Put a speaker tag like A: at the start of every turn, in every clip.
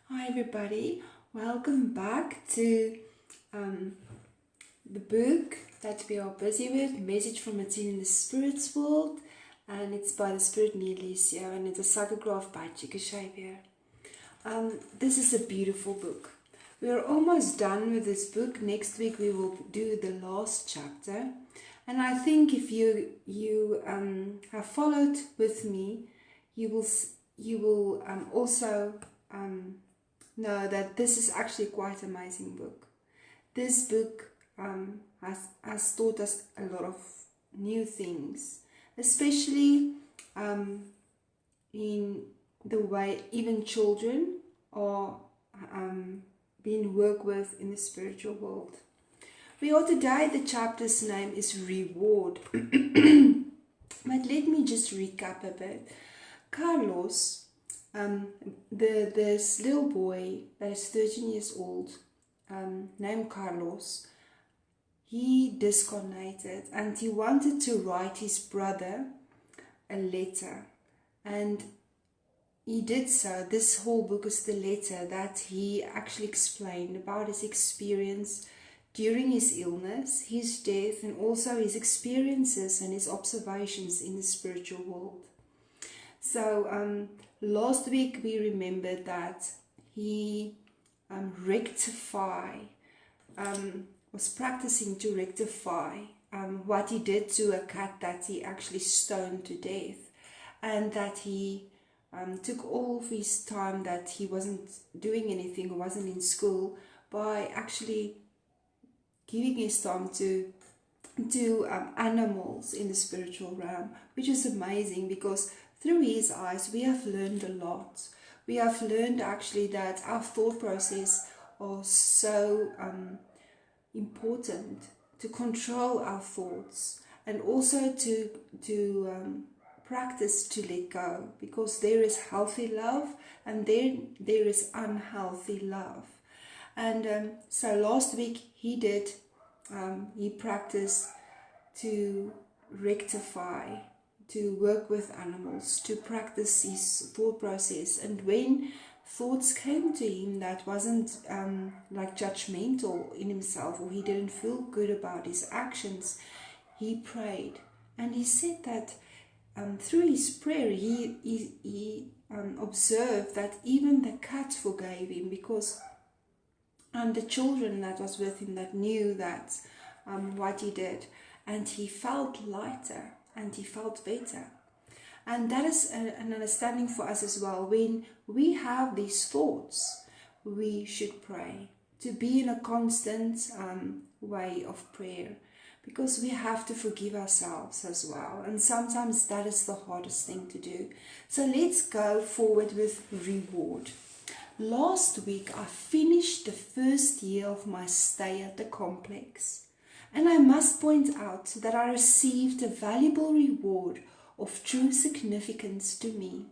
A: Hi everybody, welcome back to the book that we are busy with, Message from a Teen in the Spirit's World, and it's by the Spirit Neio Lucio, and it's a psychograph by Chica Xavier. This is a beautiful book. We are almost done with this book. Next week we will do the last chapter, and I think if you have followed with me, you will also know that this is actually quite an amazing book. This book has taught us a lot of new things, especially in the way even children are being worked with in the spiritual world. Today, the chapter's name is Reward. But let me just recap a bit. Carlos, this little boy that is 13 years old, named Carlos, he disconnected and he wanted to write his brother a letter, and he did so. This whole book is the letter that he actually explained about his experience during his illness, his death, and also his experiences and his observations in the spiritual world. So last week we remembered that he was practicing to rectify what he did to a cat that he actually stoned to death, and that he took all of his time that he wasn't doing anything or wasn't in school by actually giving his time to animals in the spiritual realm, which is amazing because through his eyes we have learned a lot. We have learned actually that our thought process are so important to control our thoughts, and also to practice to let go, because there is healthy love and then there is unhealthy love. And so last week he practiced to rectify, to work with animals, to practice his thought process. And when thoughts came to him that wasn't like judgmental in himself, or he didn't feel good about his actions, he prayed. And he said that through his prayer he observed that even the cat forgave him, because the children that was with him that knew that what he did, and he felt lighter and he felt better. And that is an understanding for us as well. When we have these thoughts, we should pray, to be in a constant way of prayer, because we have to forgive ourselves as well, and sometimes that is the hardest thing to do. So let's go forward with reward. Last week I finished the first year of my stay at the complex, and I must point out that I received a valuable reward of true significance to me.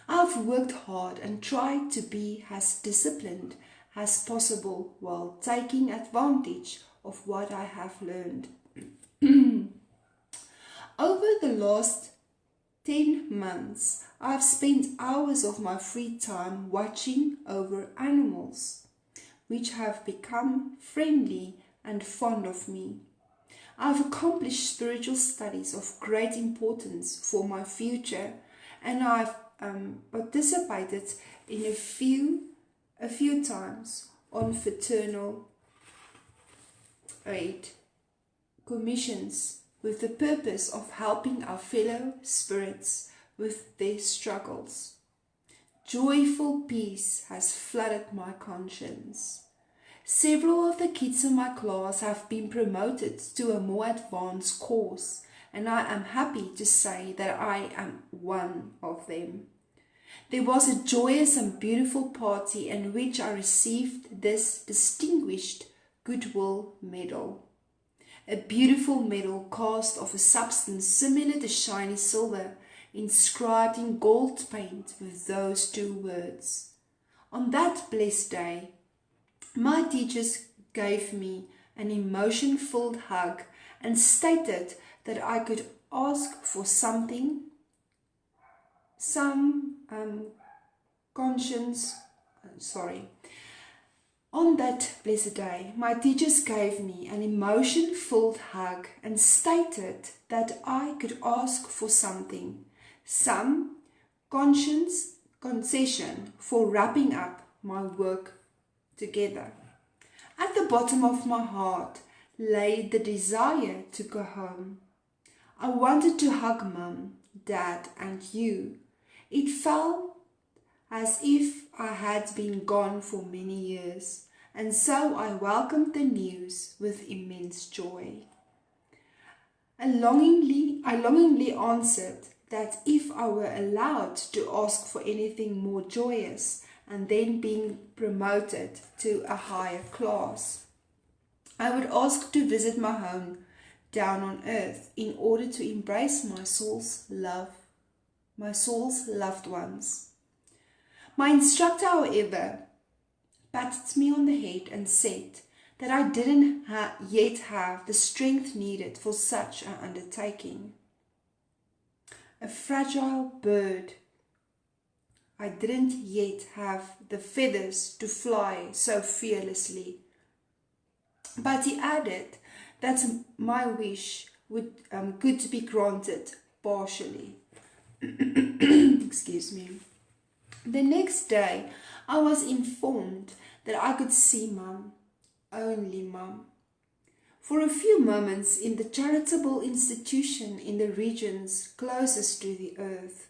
A: I've worked hard and tried to be as disciplined as possible while taking advantage of what I have learned. Over the last 10 months, I've spent hours of my free time watching over animals, which have become friendly and fond of me. I've accomplished spiritual studies of great importance for my future, and I've participated in a few times on fraternal aid commissions with the purpose of helping our fellow spirits with their struggles. Joyful peace has flooded my conscience. Several of the kids in my class have been promoted to a more advanced course, and I am happy to say that I am one of them. There was a joyous and beautiful party in which I received this distinguished goodwill medal. A beautiful medal cast of a substance similar to shiny silver, inscribed in gold paint with those two words. On that blessed day, my teachers gave me an emotion-filled hug and stated that I could ask for something, some conscience On that blessed day, my teachers gave me an emotion-filled hug and stated that I could ask for something, some concession for wrapping up my work together. At the bottom of my heart lay the desire to go home. I wanted to hug Mum, Dad, and you. It felt as if I had been gone for many years, and so I welcomed the news with immense joy. I longingly answered that if I were allowed to ask for anything more joyous and then being promoted to a higher class, I would ask to visit my home down on earth in order to embrace my soul's loved ones. My instructor, however, patted me on the head and said that I didn't yet have the strength needed for such an undertaking. A fragile bird, I didn't yet have the feathers to fly so fearlessly. But he added that my wish could be granted partially. Excuse me. The next day, I was informed that I could see Mum, only Mum, for a few moments in the charitable institution in the regions closest to the earth.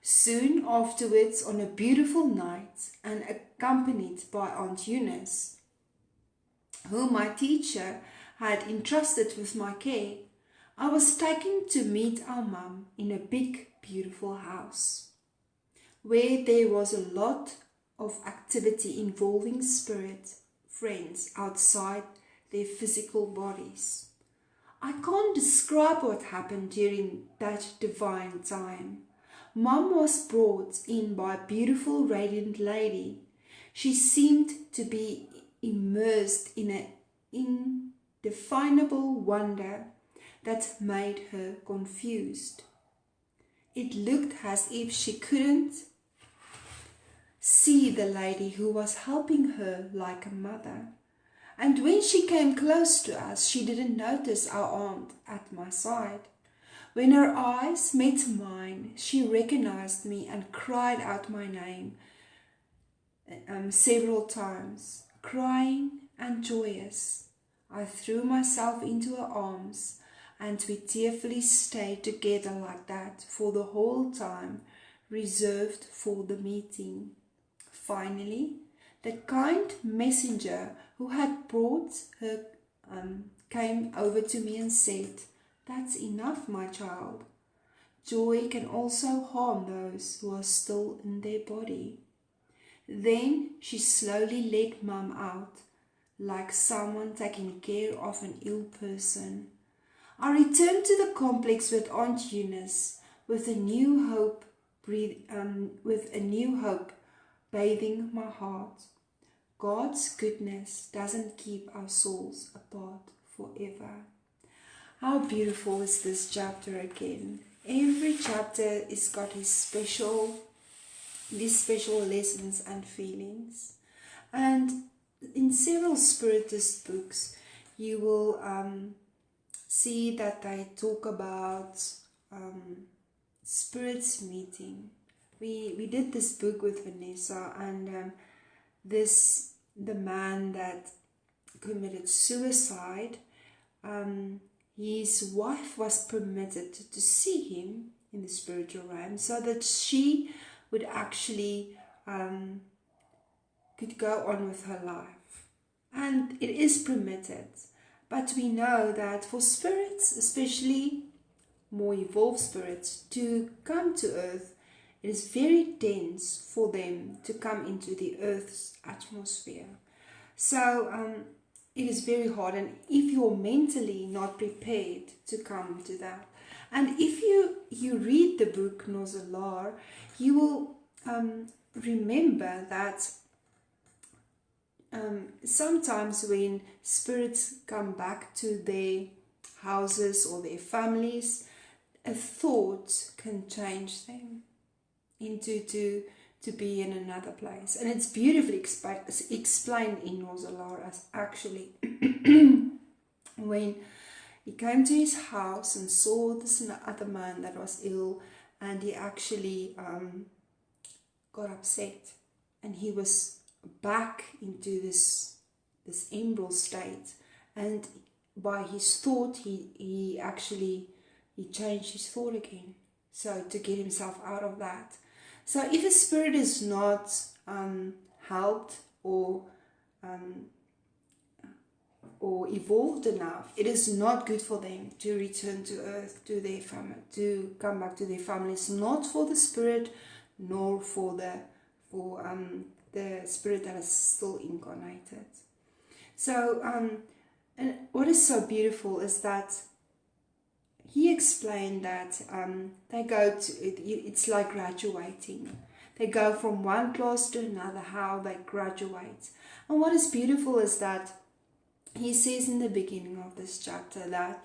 A: Soon afterwards, on a beautiful night, and accompanied by Aunt Eunice, whom my teacher had entrusted with my care, I was taken to meet our Mum in a big, beautiful house, where there was a lot of activity involving spirit friends outside their physical bodies. I can't describe what happened during that divine time. Mum was brought in by a beautiful, radiant lady. She seemed to be immersed in an indefinable wonder that made her confused. It looked as if she couldn't see the lady who was helping her like a mother. And when she came close to us, she didn't notice our aunt at my side. When her eyes met mine, she recognized me and cried out my name several times, crying and joyous. I threw myself into her arms, and we tearfully stayed together like that for the whole time reserved for the meeting. Finally, the kind messenger who had brought her came over to me and said, "That's enough, my child. Joy can also harm those who are still in their body." Then she slowly led Mum out, like someone taking care of an ill person. I returned to the complex with Aunt Eunice with a new hope bathing my heart. God's goodness doesn't keep our souls apart forever. How beautiful is this chapter again. Every chapter has got these special lessons and feelings. And in several spiritist books, you will see that they talk about spirits meeting. We did this book with Vanessa, and the man that committed suicide, his wife was permitted to see him in the spiritual realm, so that she would actually could go on with her life. And it is permitted, but we know that for spirits, especially more evolved spirits, to come to earth, it is very dense for them to come into the earth's atmosphere. So it is very hard, and if you're mentally not prepared to come to that, and if you read the book Nozalar, you will remember that sometimes when spirits come back to their houses or their families, a thought can change them into to be in another place. And it's beautifully explained in Nozalar as actually when he came to his house and saw this other man that was ill, and he actually got upset, and he was back into this embryo state, and by his thought he changed his thought again, so to get himself out of that. So if a spirit is not helped or evolved enough, it is not good for them to return to earth, to their family, to come back to their families. Not for the spirit, nor for the spirit that is still incarnated. So and what is so beautiful is that he explained that they go to it's like graduating. They go from one class to another, how they graduate. And what is beautiful is that he says in the beginning of this chapter that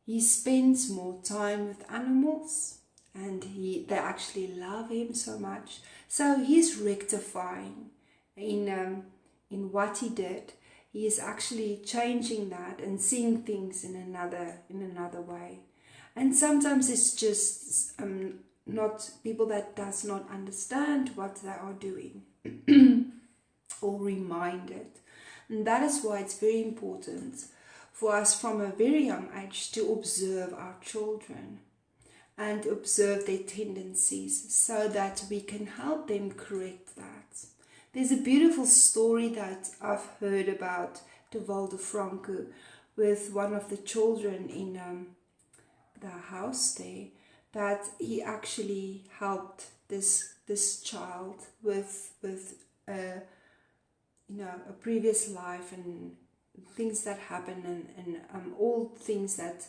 A: he spends more time with animals, and they actually love him so much. So he's rectifying in what he did. He is actually changing that and seeing things in another way. And sometimes it's just not people that does not understand what they are doing or reminded. And that is why it's very important for us from a very young age to observe our children and observe their tendencies so that we can help them correct that. There's a beautiful story that I've heard about de Walde Franco with one of the children in the house there, that he actually helped this child with a previous life and things that happened and all things that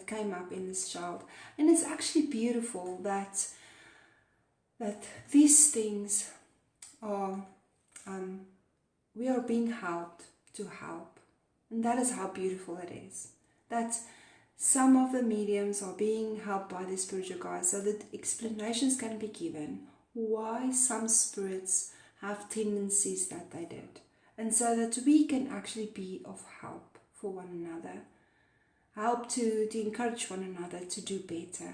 A: came up in this child. And it's actually beautiful that these things are we are being helped to help. And that is how beautiful it is. That some of the mediums are being helped by the spiritual guides so that explanations can be given why some spirits have tendencies that they did. And so that we can actually be of help for one another. Help to encourage one another to do better.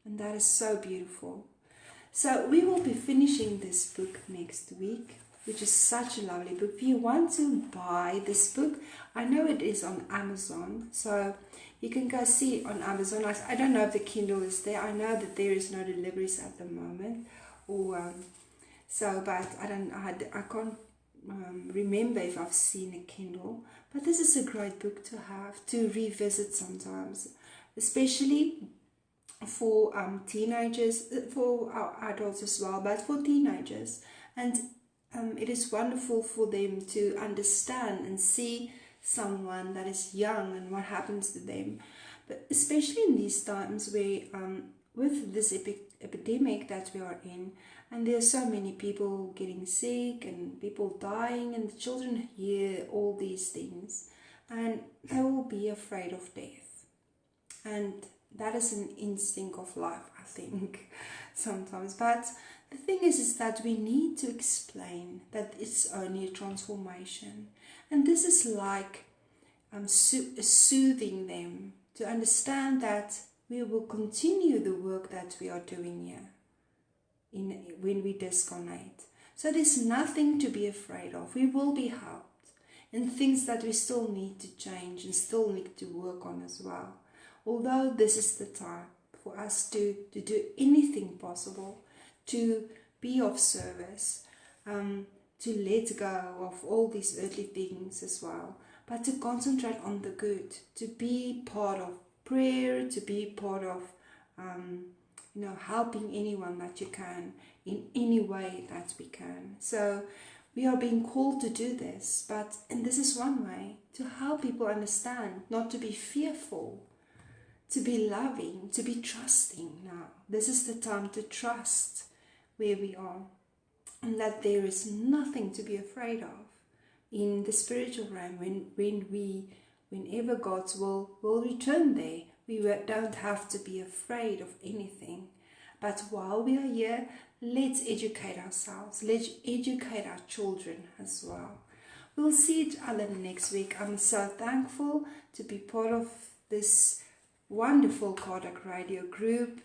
A: And that is so beautiful. So we will be finishing this book next week, which is such a lovely book. If you want to buy this book, I know it is on Amazon, so you can go see it on Amazon. I don't know if the Kindle is there. I know that there is no deliveries at the moment, or but I can't remember if I've seen a Kindle. But this is a great book to have to revisit sometimes, especially for teenagers, for our adults as well, but for teenagers. And it is wonderful for them to understand and see someone that is young and what happens to them. But especially in these times where with this epidemic that we are in, and there are so many people getting sick and people dying, and the children hear all these things and they will be afraid of death. And that is an instinct of life, I think, sometimes. But the thing is that we need to explain that it's only a transformation. And this is like soothing them to understand that we will continue the work that we are doing here when we disconnect. So there's nothing to be afraid of. We will be helped in things that we still need to change and still need to work on as well. Although this is the time for us to do anything possible, to be of service, to let go of all these earthly things as well, but to concentrate on the good, to be part of prayer, to be part of helping anyone that you can in any way that we can. So we are being called to do this, and this is one way to help people understand, not to be fearful, to be loving, to be trusting now. This is the time to trust where we are, and that there is nothing to be afraid of in the spiritual realm. Whenever God's will return there, we don't have to be afraid of anything. But while we are here, let's educate ourselves. Let's educate our children as well. We'll see each other next week. I'm so thankful to be part of this wonderful Cardiac Radio group,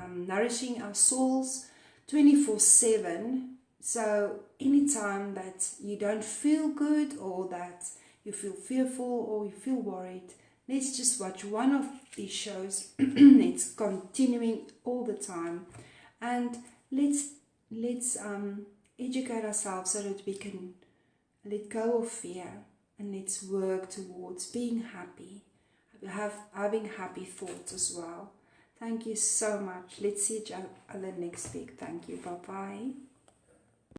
A: nourishing our souls 24/7. So anytime that you don't feel good, or that you feel fearful, or you feel worried, let's just watch one of these shows. It's continuing all the time, and let's educate ourselves so that we can let go of fear, and let's work towards being happy, having happy thoughts as well. Thank you so much. Let's see each other next week. Thank you. Bye bye.